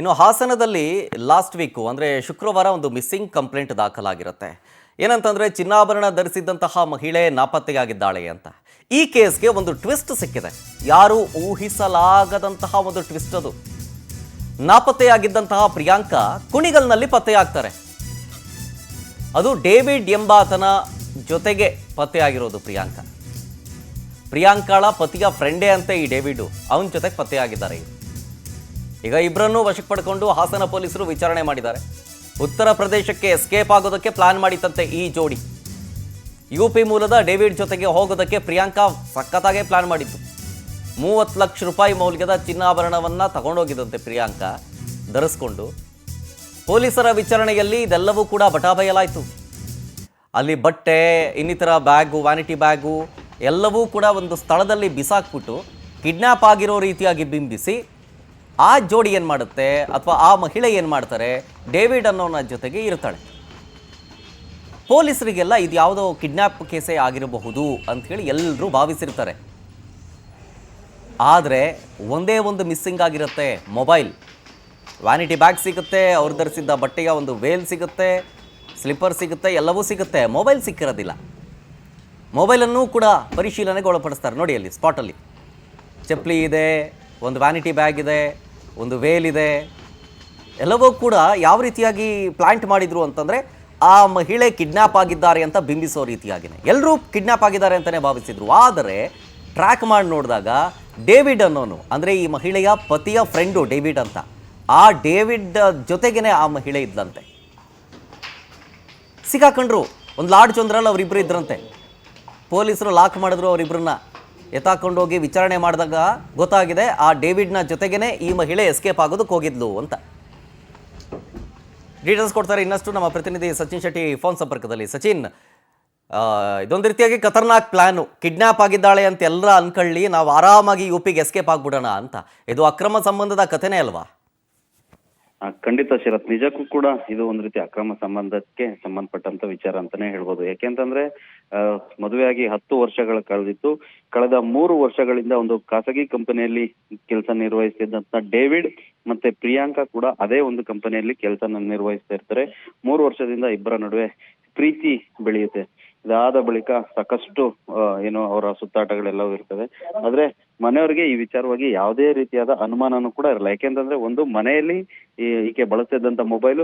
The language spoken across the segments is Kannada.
ಇನ್ನು ಹಾಸನದಲ್ಲಿ ಲಾಸ್ಟ್ ವೀಕು ಅಂದರೆ ಶುಕ್ರವಾರ ಒಂದು ಮಿಸ್ಸಿಂಗ್ ಕಂಪ್ಲೇಂಟ್ ದಾಖಲಾಗಿರುತ್ತೆ. ಏನಂತಂದರೆ ಚಿನ್ನಾಭರಣ ಧರಿಸಿದ್ದಂತಹ ಮಹಿಳೆ ನಾಪತ್ತೆಯಾಗಿದ್ದಾಳೆ ಅಂತ. ಈ ಕೇಸ್ಗೆ ಒಂದು ಟ್ವಿಸ್ಟ್ ಸಿಕ್ಕಿದೆ. ಯಾರು ಊಹಿಸಲಾಗದಂತಹ ಒಂದು ಟ್ವಿಸ್ಟ್ ಅದು. ನಾಪತ್ತೆಯಾಗಿದ್ದಂತಹ ಪ್ರಿಯಾಂಕಾ ಕುಣಿಗಲ್ನಲ್ಲಿ ಪತ್ತೆಯಾಗ್ತಾರೆ. ಅದು ಡೇವಿಡ್ ಎಂಬಾತನ ಜೊತೆಗೆ ಪತ್ತೆಯಾಗಿರೋದು ಪ್ರಿಯಾಂಕಾಳ ಪತಿಯ ಫ್ರೆಂಡೇ ಅಂತ ಈ ಡೇವಿಡ್ ಅವನ ಜೊತೆಗೆ ಪತ್ತೆಯಾಗಿದ್ದಾರೆ. ಈಗ ಇಬ್ಬರನ್ನೂ ವಶಕ್ಕೆ ಪಡ್ಕೊಂಡು ಹಾಸನ ಪೊಲೀಸರು ವಿಚಾರಣೆ ಮಾಡಿದ್ದಾರೆ. ಉತ್ತರ ಪ್ರದೇಶಕ್ಕೆ ಎಸ್ಕೇಪ್ ಆಗೋದಕ್ಕೆ ಪ್ಲಾನ್ ಮಾಡಿತ್ತಂತೆ ಈ ಜೋಡಿ. ಯುಪಿ ಮೂಲದ ಡೇವಿಡ್ ಜೊತೆಗೆ ಹೋಗೋದಕ್ಕೆ ಪ್ರಿಯಾಂಕಾ ಸಖತ್ತಾಗೆ ಪ್ಲಾನ್ ಮಾಡಿತ್ತು. 30 ಲಕ್ಷ ರೂಪಾಯಿ ಮೌಲ್ಯದ ಚಿನ್ನಾಭರಣವನ್ನು ತಗೊಂಡೋಗಿದ್ದಂತೆ ಪ್ರಿಯಾಂಕಾ ಧರಿಸ್ಕೊಂಡು. ಪೊಲೀಸರ ವಿಚಾರಣೆಯಲ್ಲಿ ಇದೆಲ್ಲವೂ ಕೂಡ ಬಟಾಬಯಲಾಯಿತು. ಅಲ್ಲಿ ಬಟ್ಟೆ, ಇನ್ನಿತರ ಬ್ಯಾಗು, ವ್ಯಾನಿಟಿ ಬ್ಯಾಗು ಎಲ್ಲವೂ ಕೂಡ ಒಂದು ಸ್ಥಳದಲ್ಲಿ ಬಿಸಾಕ್ಬಿಟ್ಟು ಕಿಡ್ನ್ಯಾಪ್ ಆಗಿರೋ ರೀತಿಯಾಗಿ ಬಿಂಬಿಸಿ ಆ ಜೋಡಿ ಏನು ಮಾಡುತ್ತೆ ಅಥವಾ ಆ ಮಹಿಳೆ ಏನು ಮಾಡ್ತಾರೆ, ಡೇವಿಡ್ ಅನ್ನೋನ ಜೊತೆಗೆ ಇರ್ತಾಳೆ. ಪೊಲೀಸರಿಗೆಲ್ಲ ಇದು ಯಾವುದೋ ಕಿಡ್ನ್ಯಾಪ್ ಕೇಸೇ ಆಗಿರಬಹುದು ಅಂಥೇಳಿ ಎಲ್ಲರೂ ಭಾವಿಸಿರ್ತಾರೆ. ಆದರೆ ಒಂದೇ ಒಂದು ಮಿಸ್ಸಿಂಗ್ ಆಗಿರುತ್ತೆ, ಮೊಬೈಲ್. ವ್ಯಾನಿಟಿ ಬ್ಯಾಗ್ ಸಿಗುತ್ತೆ, ಅವ್ರು ಧರಿಸಿದ್ದ ಬಟ್ಟೆಯ ಒಂದು ವೇಲ್ ಸಿಗುತ್ತೆ, ಸ್ಲಿಪ್ಪರ್ ಸಿಗುತ್ತೆ, ಎಲ್ಲವೂ ಸಿಗುತ್ತೆ. ಮೊಬೈಲ್ ಸಿಕ್ಕಿರೋದಿಲ್ಲ. ಮೊಬೈಲನ್ನು ಕೂಡ ಪರಿಶೀಲನೆಗೆ ಒಳಪಡಿಸ್ತಾರೆ. ನೋಡಿ ಅಲ್ಲಿ ಸ್ಪಾಟಲ್ಲಿ ಚಪ್ಪಲಿ ಇದೆ, ಒಂದು ವ್ಯಾನಿಟಿ ಬ್ಯಾಗ್ ಇದೆ, ಒಂದು ವೇಲ್ ಇದೆ. ಎಲ್ಲವೂ ಕೂಡ ಯಾವ ರೀತಿಯಾಗಿ ಪ್ಲಾಂಟ್ ಮಾಡಿದ್ರು ಅಂತಂದರೆ ಆ ಮಹಿಳೆ ಕಿಡ್ನ್ಯಾಪ್ ಆಗಿದ್ದಾರೆ ಅಂತ ಬಿಂಬಿಸೋ ರೀತಿಯಾಗಿಯೇ ಎಲ್ಲರೂ ಕಿಡ್ನ್ಯಾಪ್ ಆಗಿದ್ದಾರೆ ಅಂತಲೇ ಭಾವಿಸಿದ್ರು. ಆದರೆ ಟ್ರ್ಯಾಕ್ ಮಾಡಿ ನೋಡಿದಾಗ ಡೇವಿಡ್ ಅನ್ನೋನು, ಅಂದರೆ ಈ ಮಹಿಳೆಯ ಪತಿಯ ಫ್ರೆಂಡು ಡೇವಿಡ್ ಅಂತ, ಆ ಡೇವಿಡ್ ಜೊತೆಗೇ ಆ ಮಹಿಳೆ ಇದ್ದಂತೆ. ಸಿಕ್ಕಾಕೊಂಡ್ರು. ಒಂದು ಲಾಡ್ಜ್ ಒಂದರಲ್ಲಿ ಅವರಿಬ್ಬರು ಇದ್ರಂತೆ. ಪೊಲೀಸರು ಲಾಕ್ ಮಾಡಿದ್ರು ಅವರಿಬ್ಬರನ್ನ. ಎತ್ತಾಕೊಂಡೋಗಿ ವಿಚಾರಣೆ ಮಾಡಿದಾಗ ಗೊತ್ತಾಗಿದೆ ಆ ಡೇವಿಡ್ನ ಜೊತೆಗೇ ಈ ಮಹಿಳೆ ಎಸ್ಕೇಪ್ ಆಗೋದಕ್ಕೆ ಹೋಗಿದ್ಲು ಅಂತ. ಡೀಟೇಲ್ಸ್ ಕೊಡ್ತಾರೆ ಇನ್ನಷ್ಟು ನಮ್ಮ ಪ್ರತಿನಿಧಿ ಸಚಿನ್ ಶೆಟ್ಟಿ ಫೋನ್ ಸಂಪರ್ಕದಲ್ಲಿ. ಸಚಿನ್, ಇದೊಂದು ರೀತಿಯಾಗಿ ಖತರ್ನಾಕ್ ಪ್ಲಾನು. ಕಿಡ್ನ್ಯಾಪ್ ಆಗಿದ್ದಾಳೆ ಅಂತ ಎಲ್ಲರ ಅನ್ಕೊಳ್ಳಿ, ನಾವು ಆರಾಮಾಗಿ ಯುಪಿಗೆ ಎಸ್ಕೇಪ್ ಆಗ್ಬಿಡೋಣ ಅಂತ. ಇದು ಅಕ್ರಮ ಸಂಬಂಧದ ಕಥೆನೇ ಅಲ್ವಾ? ಖಂಡಿತ ಶರತ್, ನಿಜಕ್ಕೂ ಕೂಡ ಇದು ಒಂದು ರೀತಿ ಅಕ್ರಮ ಸಂಬಂಧಕ್ಕೆ ಸಂಬಂಧಪಟ್ಟಂತ ವಿಚಾರ ಅಂತಾನೆ ಹೇಳ್ಬೋದು. ಯಾಕೆಂತಂದ್ರೆ ಮದುವೆಯಾಗಿ 10 ವರ್ಷಗಳ ಕಳೆದಿತ್ತು. ಕಳೆದ 3 ವರ್ಷಗಳಿಂದ ಒಂದು ಖಾಸಗಿ ಕಂಪನಿಯಲ್ಲಿ ಕೆಲಸ ನಿರ್ವಹಿಸ್ತಿದ್ದಂತ ಡೇವಿಡ್ ಮತ್ತೆ ಪ್ರಿಯಾಂಕಾ ಕೂಡ ಅದೇ ಒಂದು ಕಂಪನಿಯಲ್ಲಿ ಕೆಲಸ ನಿರ್ವಹಿಸ್ತಾ ಇರ್ತಾರೆ. 3 ವರ್ಷದಿಂದ ಇಬ್ಬರ ನಡುವೆ ಪ್ರೀತಿ ಬೆಳೆಯುತ್ತೆ. ಇದಾದ ಬಳಿಕ ಸಾಕಷ್ಟು ಏನು ಅವರ ಸುತ್ತಾಟಗಳೆಲ್ಲವೂ ಇರ್ತವೆ. ಆದ್ರೆ ಮನೆಯವರಿಗೆ ಈ ವಿಚಾರವಾಗಿ ಯಾವುದೇ ರೀತಿಯಾದ ಅನುಮಾನನೂ ಕೂಡ ಇರಲ್ಲ. ಯಾಕೆಂತಂದ್ರೆ ಒಂದು ಮನೆಯಲ್ಲಿ ಈಕೆ ಬಳಸ್ತಿದ್ದಂತ ಮೊಬೈಲು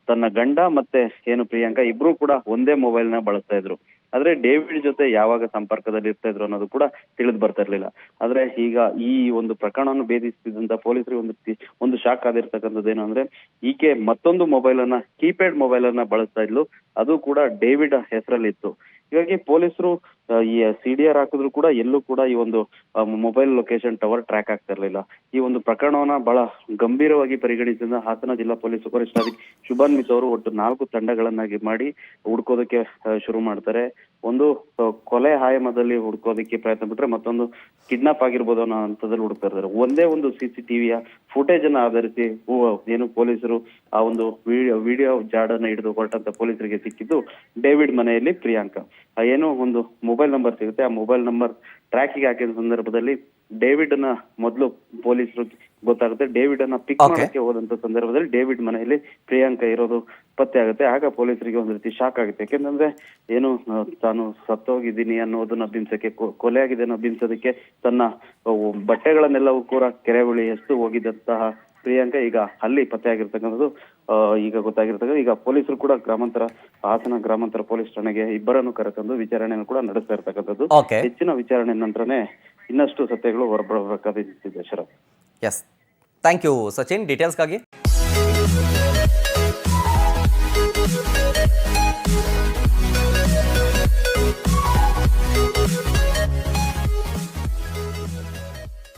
ತನ್ನ ಗಂಡ ಮತ್ತೆ ಏನು ಪ್ರಿಯಾಂಕಾ ಇಬ್ರು ಕೂಡ ಒಂದೇ ಮೊಬೈಲ್ ನ ಬಳಸ್ತಾ ಇದ್ರು. ಆದ್ರೆ ಡೇವಿಡ್ ಜೊತೆ ಯಾವಾಗ ಸಂಪರ್ಕದಲ್ಲಿ ಇರ್ತಾ ಇದ್ರು ಅನ್ನೋದು ಕೂಡ ತಿಳಿದು ಬರ್ತಾ ಇರ್ಲಿಲ್ಲ. ಆದ್ರೆ ಈಗ ಈ ಒಂದು ಪ್ರಕರಣವನ್ನು ಭೇದಿಸ್ತಿದ್ದಂತ ಪೊಲೀಸರಿಗೆ ಒಂದು ಶಾಕ್ ಆಗಿರ್ತಕ್ಕಂಥದ್ದು ಏನು ಅಂದ್ರೆ, ಈಕೆ ಮತ್ತೊಂದು ಮೊಬೈಲ್ ಅನ್ನ, ಕೀಪ್ಯಾಡ್ ಮೊಬೈಲ್ ಅನ್ನ ಬಳಸ್ತಾ ಇದ್ಲು. ಅದು ಕೂಡ ಡೇವಿಡ್ ಹೆಸರಲ್ಲಿ ಇತ್ತು. ಹೀಗಾಗಿ ಪೊಲೀಸರು ಈ CDR ಹಾಕಿದ್ರು ಕೂಡ ಎಲ್ಲೂ ಕೂಡ ಈ ಒಂದು ಮೊಬೈಲ್ ಲೊಕೇಶನ್ ಟವರ್ ಟ್ರ್ಯಾಕ್ ಆಗ್ತಾ ಇರ್ಲಿಲ್ಲ. ಈ ಒಂದು ಪ್ರಕರಣವನ್ನ ಬಹಳ ಗಂಭೀರವಾಗಿ ಪರಿಗಣಿಸಿದ ಹಾಸನ ಜಿಲ್ಲಾ ಪೊಲೀಸ್ ವರಿಷ್ಠಾಧಿಕಾರಿ ಶುಭನ್ಮಿತ್ ಅವರು ಒಟ್ಟು 4 ತಂಡಗಳನ್ನಾಗಿ ಮಾಡಿ ಹುಡ್ಕೋದಕ್ಕೆ ಶುರು ಮಾಡ್ತಾರೆ. ಒಂದು ಕೊಲೆ ಆಯಾಮದಲ್ಲಿ ಹುಡ್ಕೋದಕ್ಕೆ ಪ್ರಯತ್ನ ಬಿಟ್ರೆ, ಮತ್ತೊಂದು ಕಿಡ್ನಾಪ್ ಆಗಿರ್ಬೋದು ಅನ್ನೋ ಹಂತದಲ್ಲಿ ಹುಡುಕ್ತಾ ಇರ್ತಾರೆ. ಒಂದೇ ಒಂದು CCTVಯ ಫುಟೇಜ್ ಅನ್ನ ಆಧರಿಸಿ ಏನು ಪೊಲೀಸರು ಆ ಒಂದು ವಿಡಿಯೋ ಜಾಡನ್ನ ಹಿಡಿದು ಹೊರಟಂತ ಪೊಲೀಸರಿಗೆ ಸಿಕ್ಕಿದ್ದು ಡೇವಿಡ್ ಮನೆಯಲ್ಲಿ ಪ್ರಿಯಾಂಕಾ. ಏನು ಒಂದು ಮೊಬೈಲ್ ನಂಬರ್ ಸಿಗುತ್ತೆ, ಆ ಮೊಬೈಲ್ ನಂಬರ್ ಟ್ರ್ಯಾಕಿಗೆ ಹಾಕಿದ ಸಂದರ್ಭದಲ್ಲಿ ಡೇವಿಡ್ ಅನ್ನ ಮೊದಲು ಪೊಲೀಸರು ಗೊತ್ತಾಗುತ್ತೆ. ಡೇವಿಡ್ ಅನ್ನ ಪಿಕ್ ಮಾಡಕ್ಕೆ ಹೋದಂತ ಸಂದರ್ಭದಲ್ಲಿ ಡೇವಿಡ್ ಮನೆಯಲ್ಲಿ ಪ್ರಿಯಾಂಕಾ ಇರೋದು ಪತ್ತೆ ಆಗುತ್ತೆ. ಆಗ ಪೊಲೀಸರಿಗೆ ಒಂದು ರೀತಿ ಶಾಕ್ ಆಗುತ್ತೆ. ಯಾಕೆಂದ್ರೆ ಏನು ತಾನು ಸತ್ತೋಗಿದ್ದೀನಿ ಅನ್ನೋದನ್ನ ಬಿಂಬಿಸಕ್ಕೆ, ಕೊಲೆ ಆಗಿದೆ ಅನ್ನೋ ಬಿಂಬಿಸೋದಕ್ಕೆ ತನ್ನ ಬಟ್ಟೆಗಳನ್ನೆಲ್ಲವೂ ಕೂಡ ಕೆರೆ ಬಳಿ ಎಷ್ಟು ಹೋಗಿದ್ದಂತಹ ಪ್ರಿಯಾಂಕಾ ಈಗ ಅಲ್ಲಿ ಪತ್ತೆ ಆಗಿರ್ತಕ್ಕಂಥದ್ದು ಈಗ ಗೊತ್ತಾಗಿರ್ತಕ್ಕಂಥ. ಈಗ ಪೊಲೀಸರು ಕೂಡ ಹಾಸನ ಗ್ರಾಮಾಂತರ ಪೊಲೀಸ್ ಠಾಣೆಗೆ ಇಬ್ಬರನ್ನು ಕರೆತಂದು ವಿಚಾರಣೆಯನ್ನು ಕೂಡ ನಡೆಸ್ತಾ ಇರ್ತಕ್ಕಂಥದ್ದು. ಹೆಚ್ಚಿನ ವಿಚಾರಣೆ ನಂತರನೇ ಇನ್ನಷ್ಟು ಸತ್ಯಗಳು ಹೊರಬರಬೇಕಾದಿದೆ Sharath. Yes, thank you Sachin ಡೀಟೇಲ್ಸ್ಗಾಗಿ.